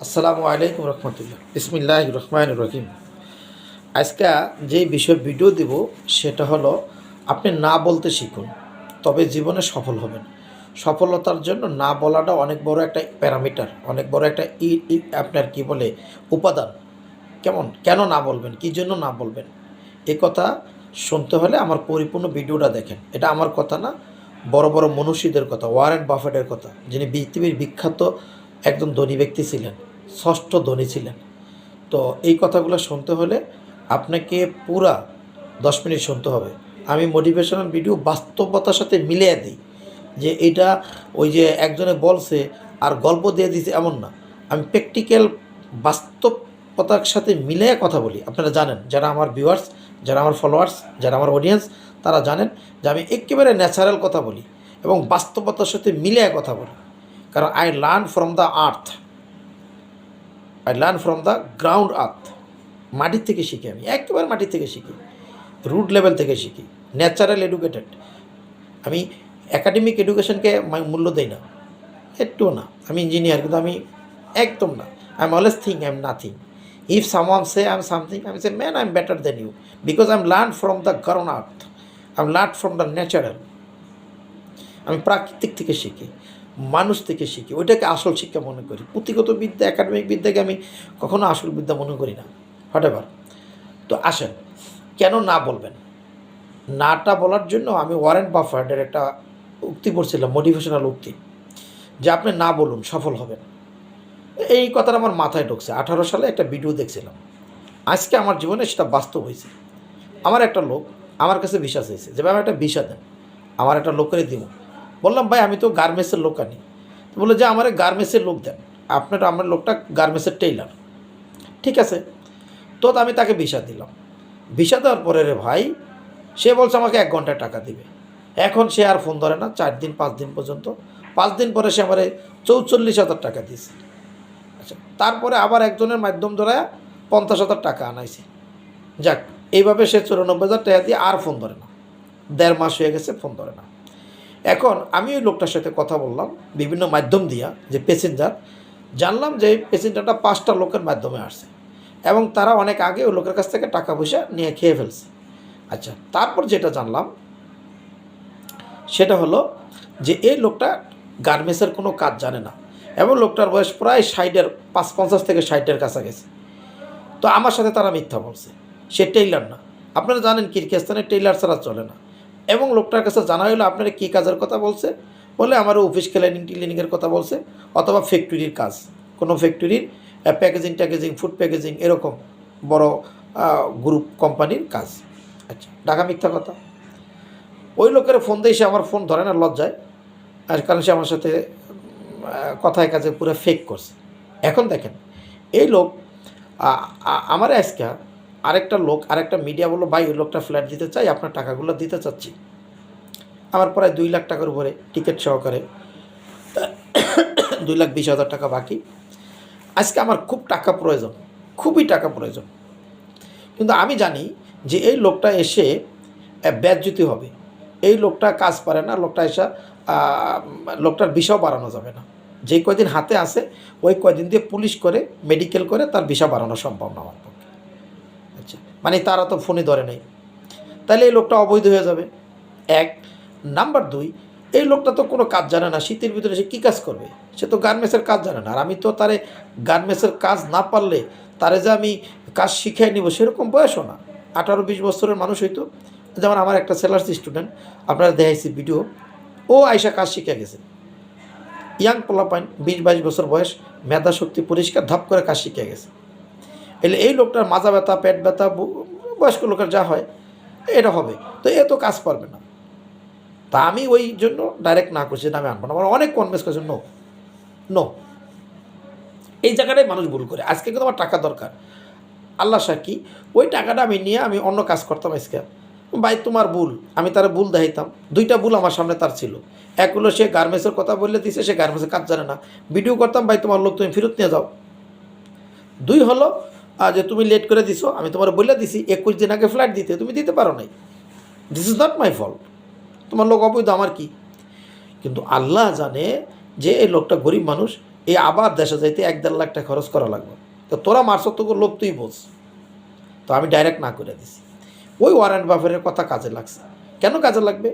আসসালামু আলাইকুম রহমতুল্লাহ বিসমিল্লাহ রহমান রহিম। আজকে যে বিষয়ের ভিডিও দিব সেটা হলো আপনি না বলতে শিখুন, তবে জীবনে সফল হবেন। সফলতার জন্য না বলাটা অনেক বড় একটা প্যারামিটার, অনেক বড় একটা আপনার কি বলে উপাদান। কেন না বলবেন, কী জন্য না বলবেন, এই কথা শুনতে হলে আমার পরিপূর্ণ ভিডিওটা দেখেন। এটা আমার কথা না, বড় বড় মনীষীদের কথা, ওয়ারেন বাফেটের কথা, যিনি পৃথিবীর বিখ্যাত একজন ধনী ব্যক্তি ছিলেন, ষষ্ঠ ধনী ছিলেন। তো এই কথাগুলো শুনতে হলে আপনাকে পুরা 10 মিনিট শুনতে হবে। আমি মোটিভেশনাল ভিডিও বাস্তবতার সাথে মিলিয়ে দিই, যে এটা ওই যে একজনে বলছে আর গল্প দিয়ে দিয়েছে এমন না। আমি প্র্যাকটিক্যাল বাস্তবতার সাথে মিলিয়ে কথা বলি। আপনারা জানেন, যারা আমার ভিউয়ার্স, যারা আমার ফলোয়ার্স, যারা আমার অডিয়েন্স, তারা জানেন যে আমি একেবারে ন্যাচারাল কথা বলি এবং বাস্তবতার সাথে মিলিয়ে কথা বলি। কারণ I learn from the earth, I learn from the ground earth. মাটির থেকে শিখি, আমি একেবারে মাটির থেকে শিখি, রুট লেভেল থেকে শিখি, ন্যাচারাল এডুকেটেড। আমি একাডেমিক এডুকেশনকে মূল্য দিই না, একটুও না। আমি ইঞ্জিনিয়ার, কিন্তু আমি একদম না। I am always think I am nothing. If someone say I am something, আমি say man I am better than you, because I am learn from the ground earth, I am learn from the natural. আমি প্রাকৃতিক থেকে শিখি, মানুষ থেকে শিখি, ওইটাকে আসল শিক্ষা মনে করি। পুঁথিগত বিদ্যা, একাডেমিক বিদ্যাকে আমি কখনো আসল বিদ্যা মনে করি না, হোয়াটএভার। তো আসেন, কেন না বলবেন। নাটা বলার জন্য আমি ওয়ারেন বাফেটের একটা উক্তি পড়ছিলাম, মোটিভেশনাল উক্তি, যে আপনি না বলুন, সফল হবেন। এই কথাটা আমার মাথায় ঢুকছে। 18 সালে একটা ভিডিও দেখছিলাম, আজকে আমার জীবনে সেটা বাস্তব হয়েছে। আমার একটা লোক আমার কাছে ভিসা চেয়েছে, যে ভাই আমার একটা ভিসা দেন, আমার একটা লোকের দিব। বললাম ভাই আমি তো গার্মেন্টসের লোক আনি। তো বললো যে আমার গার্মেন্টসের লোক দেন, আমার লোকটা গার্মেন্টসের টেইলার। ঠিক আছে, তো আমি তাকে ভিসা দিলাম। ভিসা দেওয়ার পরে রে ভাই, সে বলছে আমাকে 1 ঘন্টায় টাকা দিবে। এখন সে আর ফোন ধরে না 4 দিন 5 দিন পর্যন্ত। 5 দিন পরে সে আমার 44,000 টাকা দিয়েছে। আচ্ছা, তারপরে আবার একজনের মাধ্যম ধরে 50,000 টাকা আনাইছে। যাক, এইভাবে সে 94,000 টাকা দিয়ে আর ফোন ধরে না। 1.5 মাস হয়ে গেছে, ফোন ধরে না। এখন আমি ওই লোকটার সাথে কথা বললাম বিভিন্ন মাধ্যম দিয়া, যে প্যাসেঞ্জার। জানলাম যে প্যাসেঞ্জারটা 5টা লোকের মাধ্যমে আসছে এবং তারা অনেক আগে ওই লোকের কাছ থেকে টাকা পয়সা নিয়ে খেয়ে ফেলছে। আচ্ছা, তারপর যেটা জানলাম সেটা হলো যে এই লোকটা গার্মেন্টসের কোনো কাজ জানে না এবং লোকটার বয়স প্রায় 50 থেকে 60-এর কাছাকাছি। তো আমার সাথে তারা মিথ্যা বলছে, সে টেইলার না। আপনারা জানেন কিরগিজস্তানে টেইলার ছাড়া চলে না। এবং লোকটার কাছে জানা হলো আপনারা কী কাজের কথা বলছে, বলে আমার অফিস ক্লিনিংয়ের কথা বলছে, অথবা ফ্যাক্টরির কাজ, কোনো ফ্যাক্টরির প্যাকেজিং, ফুড প্যাকেজিং, এরকম বড় গ্রুপ কোম্পানির কাজ। আচ্ছা, ঢাকা মিথ্যা কথা। ওই লোকের ফোন দিয়ে সে আমার ফোন ধরে না লজ্জায়, আর কারণ সে আমার সাথে কথায় কাজে পুরো ফেক করছে। এখন দেখেন, এই লোক আমার আজকে আরেকটা মিডিয়া বললো ভাই ওই লোকটা ফ্ল্যাট দিতে চাই, আপনার টাকাগুলো দিতে চাচ্ছি। আমার প্রায় 2 লাখ টাকার উপরে টিকিট সহকারে 2,20,000 টাকা বাকি। আজকে আমার খুব টাকা প্রয়োজন, খুবই টাকা প্রয়োজন। কিন্তু আমি জানি যে এই লোকটা এসে বেজ্জতি হবে, এই লোকটা কাজ পারে না, লোকটার ভিসাও বাড়ানো যাবে না। যেই কয়দিন হাতে আসে ওই কয়দিন দিয়ে পুলিশ করে, মেডিকেল করে তার ভিসা বাড়ানো সম্ভব না আমার পক্ষে। আচ্ছা, মানে তারা তো ফোনে ধরে নেই, তাহলে এই লোকটা অবৈধ হয়ে যাবে। 1 নাম্বার 2, এই লোকটা তো কোনো কাজ জানে না, শীতের ভিতরে সে কী কাজ করবে? সে তো গার্মেন্টসের কাজ জানে না। আর আমি তো তারে গার্মেন্টসের কাজ না পারলে তারে যে আমি কাজ শিখিয়ে নিব সেরকম বয়সও না। 18-20 বছরের মানুষ হইতো। যেমন আমার একটা সেলার্স স্টুডেন্ট, আপনারা দেখাইছি ভিডিও, ও আইসা কাজ শিখে গেছে। ইয়াং পোলাপাইন, 20-22 বছর বয়স, মেধা শক্তি পরিষ্কার, ধাপ করে কাজ শিখে গেছে। এলে এই লোকটার মাজা ব্যথা, পেট ব্যথা, বয়স্ক লোকের যা হয় এটা হবে, তো এ তো কাজ পারবে না। তা আমি ওই জন্য ডাইরেক্ট না করছি, আমি আনবো না। আমার অনেক কনভিন্স করছে, নো নো। এই জায়গাটাই মানুষ ভুল করে। আজকে কিন্তু আমার টাকা দরকার, আল্লাহ সাক্ষী, ওই টাকাটা আমি নিয়ে আমি অন্য কাজ করতাম। আজকে ভাই তোমার ভুল, আমি তার ভুল দেখাইতাম। 2টা ভুল আমার সামনে তার ছিল। এক হলো সে গার্মেন্টসের কথা বললে দিছে, সে গার্মেন্টসের কাজ জানে না, ভিডিও করতাম, ভাই তোমার লোক তুমি ফেরত নিয়ে যাও। 2 হলো যে তুমি লেট করে দিছো, আমি তোমার বলে দিছি 21 দিন আগে ফ্লাইট দিতে, তুমি দিতে পারো নাই, this is not my fault, তোমার লোক অবৈধ, আমার কি? কিন্তু আল্লাহ জানে যে এই লোকটা গরিব মানুষ, এই আবার দেশে যাইতে 1-1.5 লাখ টাকা খরচ করা লাগবে। তো তোরা মারছ তোকে লোক তুই বোঝ। তো আমি ডাইরেক্ট না করে দিছি। ওই ওয়ারেন্ট বাফারের কথা কাজে লাগছে। কেন কাজে লাগবে?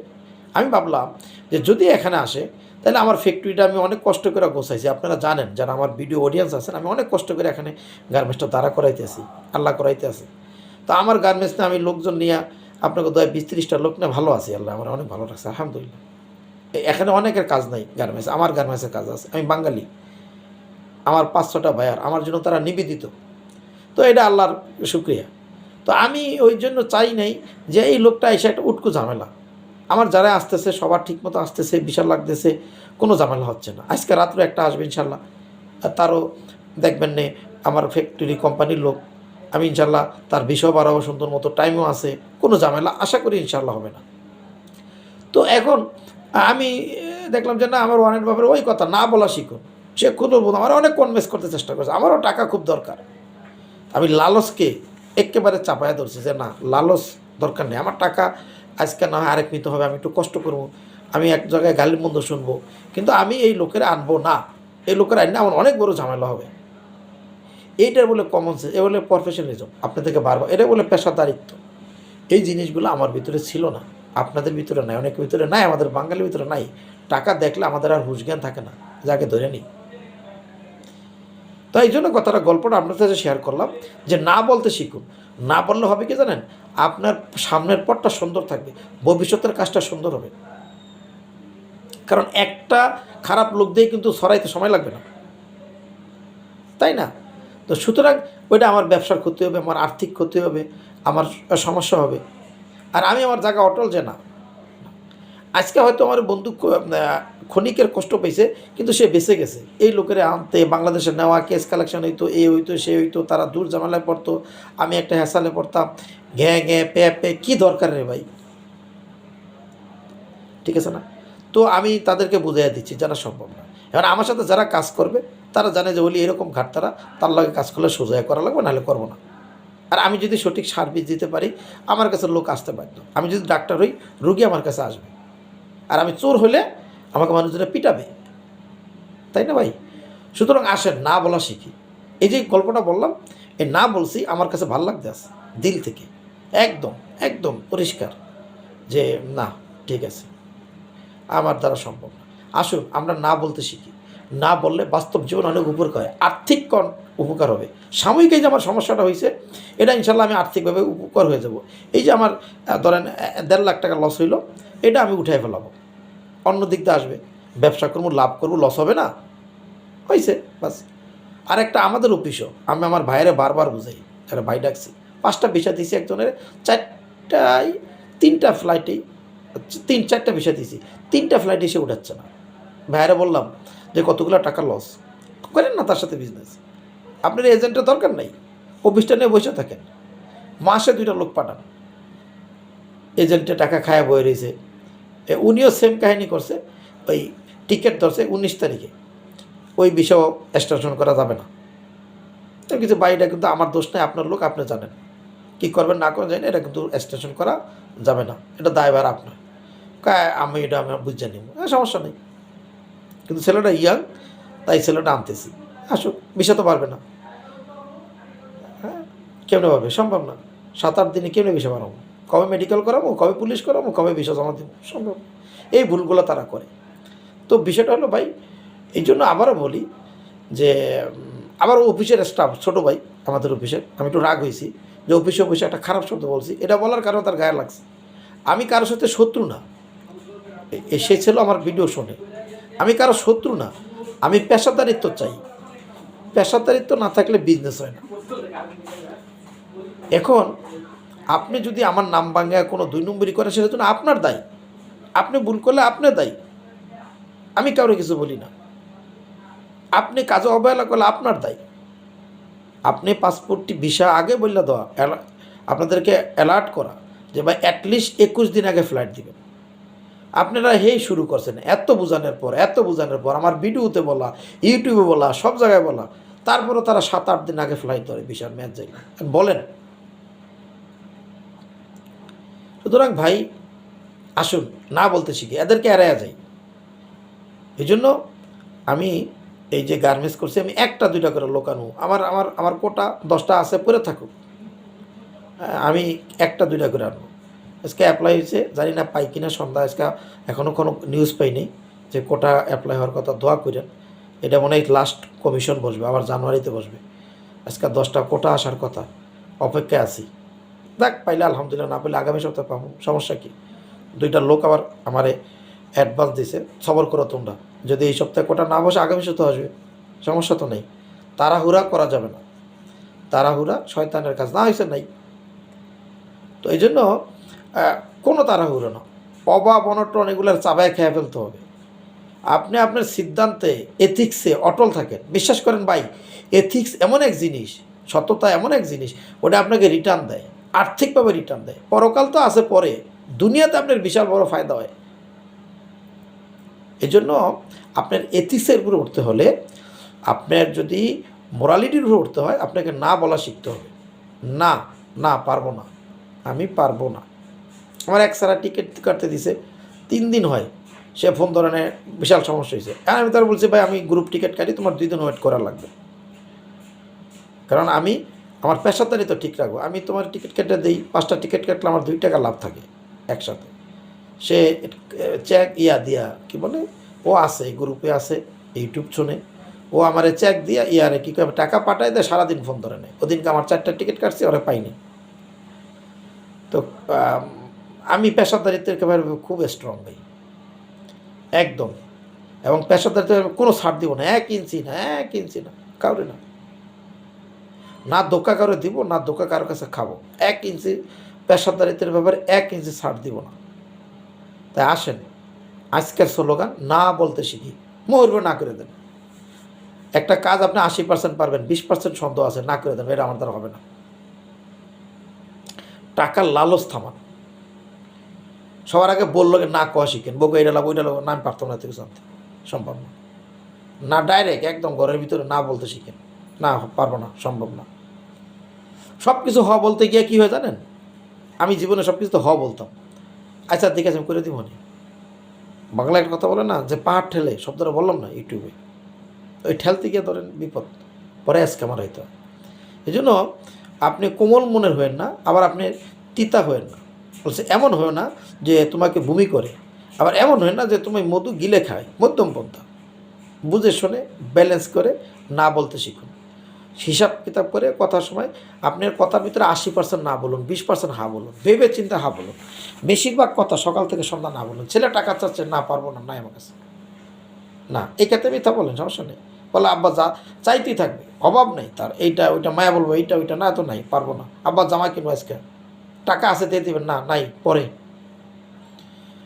আমি ভাবলাম যে যদি এখানে আসে তাহলে আমার ফ্যাক্টরিটা আমি অনেক কষ্ট করে গোছাইছি। আপনারা জানেন, যারা আমার ভিডিও অডিয়েন্স আছেন, আমি অনেক কষ্ট করে এখানে গার্মেন্টসটা দাঁড়া করাইতেছি, আল্লাহ করাইতে আছে। তো আমার গার্মেন্টসে আমি লোকজন নিয়ে আপনাকে 20-30টা লোক নিয়ে ভালো আছি, আল্লাহ আমার অনেক ভালো রাখছে আলহামদুলিল্লাহ। এখানে অনেকের কাজ নাই গার্মেন্টস, আমার গার্মেন্টসের কাজ আছে। আমি বাঙালি, আমার 5-6টা ভাইয়ার আমার জন্য তারা নিবেদিত। তো এটা আল্লাহর শুকরিয়া। তো আমি ওই জন্য চাই নাই যে এই লোকটা এসে একটা উটকো ঝামেলা। আমার যারা আসতেছে সবার ঠিকমতো আসতেছে, বিশাল লাগতেছে, কোনো ঝামেলা হচ্ছে না। আজকে রাত্রে একটা আসবে ইনশাল্লাহ, তারও দেখবেন নে আমার ফ্যাক্টরি কোম্পানির লোক। আমি ইনশাল্লাহ তার বিষয় বাড়াবো, সুন্দর মতো টাইমও আছে, কোনো ঝামেলা আশা করি ইনশাল্লাহ হবে না। তো এখন আমি দেখলাম যে না, আমার ওয়ারেন্ট ব্যাপারে ওই কথা না বলা শিখুন। সে কোনো আমার অনেক কনভিন্স করতে চেষ্টা করছে, আমারও টাকা খুব দরকার। আমি লালসকে একেবারে চাপায়া ধরছি যে না, লালস দরকার নেই, আমার টাকা আজকে না হয় আরেক নিতে হবে, আমি একটু কষ্ট করবো, আমি এক জায়গায় গালির মন্দ শুনবো, কিন্তু আমি এই লোকের আনবো না। এই লোকের আনলে আমার অনেক বড় ঝামেলা হবে। এইটার বলে কমন সেন্স, এ বলে প্রফেশনালিজম, আপনাদেরকে বারবার এটা বলে পেশাদারিত্ব। এই জিনিসগুলো আমার ভিতরে ছিল না, আপনাদের ভিতরে নাই, অনেকের ভিতরে নাই, আমাদের বাঙালির ভিতরে নাই। টাকা দেখলে আমাদের আর হুঁশ জ্ঞান থাকে না, যাকে ধরে নিই। তো এই জন্য কথাটা, গল্পটা আপনার সাথে শেয়ার করলাম যে না বলতে শিখুন। না বললে হবে কি জানেন, আপনার সামনের পথটা সুন্দর থাকবে, ভবিষ্যতের কাজটা সুন্দর হবে। কারণ একটা খারাপ লোক দিয়ে কিন্তু সরাইতে সময় লাগবে না, তাই না? তো সুতরাং ওইটা আমার ব্যবসার ক্ষতি হবে, আমার আর্থিক ক্ষতি হবে, আমার সমস্যা হবে। আর আমি আমার জায়গা অটল যে না, আজকে হয়তো আমার বন্ধু ক্ষণিকের কষ্ট পেয়েছে, কিন্তু সে বেঁচে গেছে। এই লোকের আনতে, বাংলাদেশে নেওয়া, কেস কালেকশন হইতো, এ হইতো, সে হইতো, তারা দূর ঝামেলায় পড়তো, আমি একটা হ্যাসালে পড়তাম, ঘ্যাঁ ঘ্যাঁ পে পে, কী দরকার রে ভাই? ঠিক আছে না? তো আমি তাদেরকে বুঝাইয়া দিচ্ছি যারা সম্ভব না। এবার আমার সাথে যারা কাজ করবে তারা জানে যে বলি এরকম ঘাট, তার লগে কাজ করলে সোজা করা লাগবে, নাহলে করবো না। আর আমি যদি সঠিক সার্ভিস দিতে পারি, আমার কাছে লোক আসতে বাধ্য। আমি যদি ডাক্তার হই, রুগী আমার কাছে আসবে। আর আমি চোর হলে আমাকে মানুষজনে পিটাবে, তাই না ভাই? সুতরাং আসেন, না বলা শিখি। এই যে গল্পটা বললাম, এই না বলছি আমার কাছে ভালো লাগতে আছে দিল থেকে, একদম একদম পরিষ্কার যে না, ঠিক আছে, আমার দ্বারা সম্ভব না। আসুন আমরা না বলতে শিখি। না বললে বাস্তব জীবন অনেক উপকার হয়, আর্থিক উপকার হবে। সাময়িক এই যে আমার সমস্যাটা হয়েছে, এটা ইনশাল্লাহ আমি আর্থিকভাবে উপকার হয়ে যাব। এই যে আমার ধরেন 1.5 লাখ টাকা লস হইল, এটা আমি উঠাই ফেলাবো, অন্য দিক দিয়ে আসবে, ব্যবসা করবো, লাভ করবো, লস হবে না, হয়েছে বাস। আর একটা আমাদের অফিসও আমি আমার ভাইয়েরা বারবার বুঝাই, যারা ভাই ডাকছি, 5টা ভিসা দিয়েছি একজনের, 3টা ফ্লাইটেই 4টা ভিসা দিয়েছি, 3টা ফ্লাইটে এসে উঠাচ্ছে না। ভাইয়েরা বললাম যে কতগুলো টাকা লস করেন না তার সাথে বিজনেস, আপনার এজেন্টের দরকার নাই, অফিসটা নিয়ে বসে থাকেন, মাসে 2টা লোক পাঠান। এজেন্টে টাকা খায়া বয়ে রয়েছে। উনিও সেম কাহিনী করছে, ওই টিকিট ধরছে 19 তারিখে, ওই বিষয় এক্সটেনশন করা যাবে না। তো কিছু বাইরে, কিন্তু আমার দোষ নেই, আপনার লোক, আপনি জানেন কী করবেন না করেন, জানি এটা কিন্তু এক্সটেনশন করা যাবে না, এটা দায়ভার আপনার। আমি এটা আমি বুঝে নিব, সমস্যা নেই। কিন্তু ছেলেটা ইয়াং, তাই ছেলেটা আনতেছি, আসুক, বিষয় তো পারবে না। হ্যাঁ, কেমনে পারবে? সম্ভব না। 7-8 দিনে কেমনে বিষয় বানাবো? কবে মেডিকেল করাবো, কবে পুলিশ করাবো, কবে বিষয় জমা দেবো? সম্ভব। এই ভুলগুলো তারা করে। তো বিষয়টা হলো ভাই, এই জন্য আবারও বলি যে আবার অফিসের স্টাফ, ছোটো ভাই আমাদের অফিসের, আমি একটু রাগ হয়েছি যে অফিসে একটা খারাপ শব্দ বলছি। এটা বলার কারণে তার গায়ে লাগছে। আমি কারোর সাথে শত্রু না, সে ছিল আমার ভিডিও শোনে, আমি কারো শত্রু না, আমি পেশাদারিত্ব চাই। পেশাদারিত্ব না থাকলে বিজনেস হয় না। এখন আপনি যদি আমার নাম ভাঙায় কোনো 2 নম্বরই করেন, সেটার জন্য আপনার দায়ী। আপনি ভুল করলে আপনি দায়ী, আমি কারো কিছু বলি না। আপনি কাজে অবহেলা করলে আপনার দায়ী। আপনি পাসপোর্টটি ভিসা আগে বললে দেওয়া, আপনাদেরকে অ্যালার্ট করা যে ভাই অ্যাটলিস্ট 21 দিন আগে ফ্লাইট দিবেন। আপনারা শুরু করছেন, এত বোঝানোর পর আমার ভিডিওতে বলা, ইউটিউবে বলা, সব জায়গায় বলা, তারপরে তারা 7-8 দিন আগে ফ্লাইট ধরে ভিসার ম্যাচ যাই বলেন। সুতরাং ভাই আসুন, না বলতে শিখি, এদেরকে এড়াইয়া যাই। এই জন্য আমি এই যে গার্মেন্টস করছি আমি একটা দুইটা করে লোক আনবো, আমার আমার আমার কোটা 10টা আছে পরে থাকুক, আমি একটা দুইটা করে আনবো। আজকে অ্যাপ্লাই হয়েছে, জানি না পাই কিনা সন্ধ্যা, আজকে এখনও কোনো নিউজ পাইনি যে কোটা অ্যাপ্লাই হওয়ার কথা। দোয়া করেন, এটা মনে হয় লাস্ট কমিশন বসবে, আবার জানুয়ারিতে বসবে। আজকে 10টা কোটা আসার কথা, অপেক্ষায় আছি। দেখ পাইলে আলহামদুলিল্লাহ, না পাইলে আগামী সপ্তাহে পাবো, সমস্যা কী। দুইটা লোক আবার আমারে অ্যাডভান্স দিছে, সবর করো তোমরা, যদি এই সপ্তাহে কোটা না বসে আগামী সপ্তাহে আসবে, সমস্যা তো নেই। তাড়াহুড়া করা যাবে না, তাড়াহুড়া শয়তানের কাজ, না হয়েছে নাই। তো এই জন্য কোনো তাড়াহুড়ো না, অভাব অনটন এগুলোর চাবায় খেয়ে ফেলতে হবে। আপনি আপনার সিদ্ধান্তে এথিক্সে অটল থাকেন, বিশ্বাস করেন ভাই, এথিক্স এমন এক জিনিস, সততা এমন এক জিনিস, ওটা আপনাকে রিটার্ন দেয়, আর্থিকভাবে রিটার্ন দেয়। পরকাল তো আছে পরে, দুনিয়াতে আপনার বিশাল বড় ফায়দা হয়। এই জন্য আপনার এথিক্সের উপরে উঠতে হলে, আপনার যদি মোরালিটির উপরে উঠতে হয়, আপনাকে না বলা শিখতে হবে। না, না পারবো না, আমি পারবো না। আমার এক সারা টিকিট কাটতে দিছে, 3 দিন হয়, সে ফোন ধরে নেয়, বিশাল সমস্যা হয়েছে। আর আমি তার বলছি, ভাই আমি গ্রুপ টিকিট কাটি, তোমার 2 দিন ওয়েট করা লাগবে, কারণ আমি আমার পেশাদারি তো ঠিক রাখবো। আমি তোমার টিকিট কেটে দিই, 5টা টিকিট কাটলে আমার 2 টাকা লাভ থাকে একসাথে। সে চেক দিয়া কি বলে, ও আছে গ্রুপে আছে, ইউটিউব শোনে, ও আমার চেক দিয়া ইয়ারে কী করে টাকা পাঠায় দেয়, সারাদিন ফোন ধরে নেয়। ওদিনকে আমার 4টা টিকিট কাটছি, ওরা পাইনি। তো আমি পেশাদারিত্ব একেবারে খুব স্ট্রং ভাই, একদম। এবং পেশাদারিত্ব কোনো ছাড় দিব না, 1 ইঞ্চি না, 1 ইঞ্চি না, কাউরে না, না ধোকা কারো দিব, না ধোকা কারোর কাছে খাবো। 1 ইঞ্চি পেশাদারিত্বের ব্যাপারে 1 ইঞ্চি ছাড় দিব না। তাই আসেন, আজকের স্লোগান, না বলতে শিখি, মরবে না করে দেন। একটা কাজ আপনি 80% পারবেন, 20% সন্দেহ আছে, না করে দেন, এটা আমার দ্বারা হবে না। টাকার লালচ থামান। সবার আগে বললো না কয়া শিখেন, বউকে এটা লাগবো ওইটা লাগবো, না আমি পারতাম না থেকে জানতে, সম্ভব না। না ডাইরেক্ট একদম ঘরের ভিতরে না বলতে শিখেন, না পারবো না, সম্ভব না। সব কিছু হ বলতে গিয়ে কী হয় জানেন, আমি জীবনে সব কিছু তো হ বলতাম, আচ্ছা ঠিক আছে আমি করে দিব না। বাংলা একটা কথা বলে না, যে পাহাড় ঠেলে, শব্দটা বললাম না ইউটিউবে, ওই ঠেলতে গিয়ে ধরেন বিপদ, পরে আজকে আমার হয়তো। এই জন্য আপনি কোমল মনের হয়েন না, আবার আপনি তিতা হয়েন না। বলছে এমন হয় না যে তোমাকে বমি করে, আবার এমন হয় না যে তুমি মধু গিলে খায়, মধ্যম পন্থা, বুঝে শুনে ব্যালেন্স করে না বলতে শিখুন। হিসাব কিতাব করে কথার সময় আপনার কথার ভিতরে 80% না বলুন, 20% হা বলুন, ভেবে চিন্তা হা বলুন। বেশিরভাগ কথা সকাল থেকে সন্ধ্যা না বলুন। ছেলে টাকা চাচ্ছে, না পারবো না, নাই আমার কাছে, না, এই ক্ষেত্রে মিথ্যা বলেন, সমস্যা নেই। বলে আব্বা যা চাইতেই থাকবে, অভাব নেই তার, এইটা ওইটা মায়া বলবো, এইটা ওইটা, না তো নাই, পারবো না। আব্বা জামা কিনবো আজকে, টাকা আছে দিয়ে দেবেন, না নাই পরে।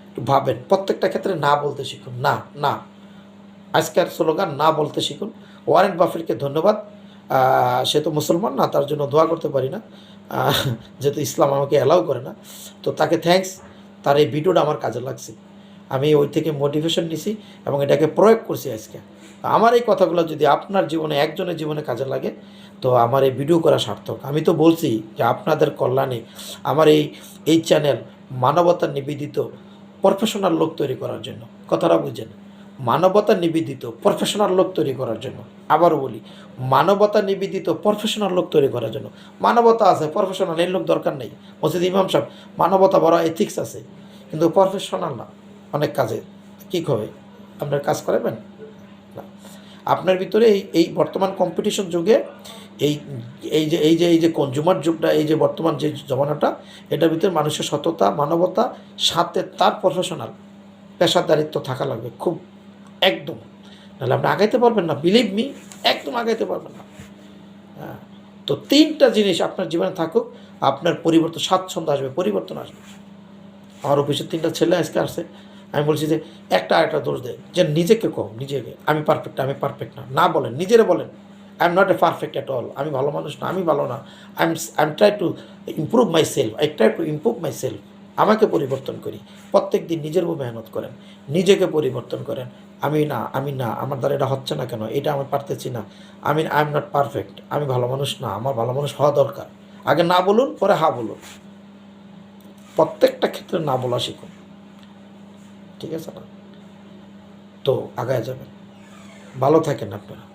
একটু ভাবেন, প্রত্যেকটা ক্ষেত্রে না বলতে শিখুন। না, না, আজকের স্লোগান, না বলতে শিখুন। ওয়ারেন বাফেটকে ধন্যবাদ, সে তো মুসলমান না, তার জন্য দোয়া করতে পারি না, যেহেতু ইসলাম আমাকে অ্যালাউ করে না। তো তাকে থ্যাঙ্কস, তার এই ভিডিওটা আমার কাজে লাগছে, আমি ওই থেকে মোটিভেশন নিছি এবং এটাকে প্রয়োগ করছি আজকে। আমার এই কথাগুলো যদি আপনার জীবনে, একজনের জীবনে কাজে লাগে, তো আমার এই ভিডিও করা সার্থক। আমি তো বলছি যে আপনাদের কল্যাণে আমার এই চ্যানেল মানবতা নিবেদিত প্রফেশনাল লোক তৈরি করার জন্য, কথাটা বুঝেন, মানবতা নিবেদিত প্রফেশনাল লোক তৈরি করার জন্য। আবারও বলি, মানবতা নিবেদিত প্রফেশনাল লোক তৈরি করার জন্য। মানবতা আছে, প্রফেশনাল এই লোক দরকার নেই। মসজিদ ইমাম সাহেব মানবতা বড়, এথিক্স আছে, কিন্তু প্রফেশনাল না। অনেক কাজে কী হবে, আপনার কাজ করাবেন না। আপনার ভিতরে এই বর্তমান কম্পিটিশন যুগে এই এই যে কনজিউমার যুগটা, এই যে বর্তমান যে জমানাটা, এটার ভিতরে মানুষের সততা, মানবতা, সাথে তার প্রফেশনাল পেশাদারিত্ব থাকা লাগবে খুব, একদম। নাহলে আপনি আগাইতে পারবেন না, বিলিভ মি, একদম আগাইতে পারবেন না। হ্যাঁ, তো 3টা জিনিস আপনার জীবনে থাকুক, আপনার পরিবর্তন, স্বাচ্ছন্দ্য আসবে, পরিবর্তন আসবে। আমার অফিসের 3টা ছেলে আজকে আসছে, আমি বলছি যে একটা দোষ দেয়, যে নিজেকে কম, নিজেকে আমি পারফেক্ট না, না বলেন, নিজেরা বলেন I am not a perfect at all, আমি ভালো মানুষ না, আমি ভালো না, I M try to improve my self, আমাকে পরিবর্তন করি। প্রত্যেক দিন নিজের উপর মেহনত করেন, নিজেকে পরিবর্তন করেন। আমি না, আমার দ্বারা এটা হচ্ছে না কেন, এটা আমি পারতেছি না, আই এম নট পারফেক্ট, আমি ভালো মানুষ না, আমার ভালো মানুষ হওয়া দরকার। আগে না বলুন, পরে হা বলুন। প্রত্যেকটা ক্ষেত্রে না বলা শিখুন, ঠিক আছে না? তো আগায় যাবেন। ভালো থাকেন আপনারা।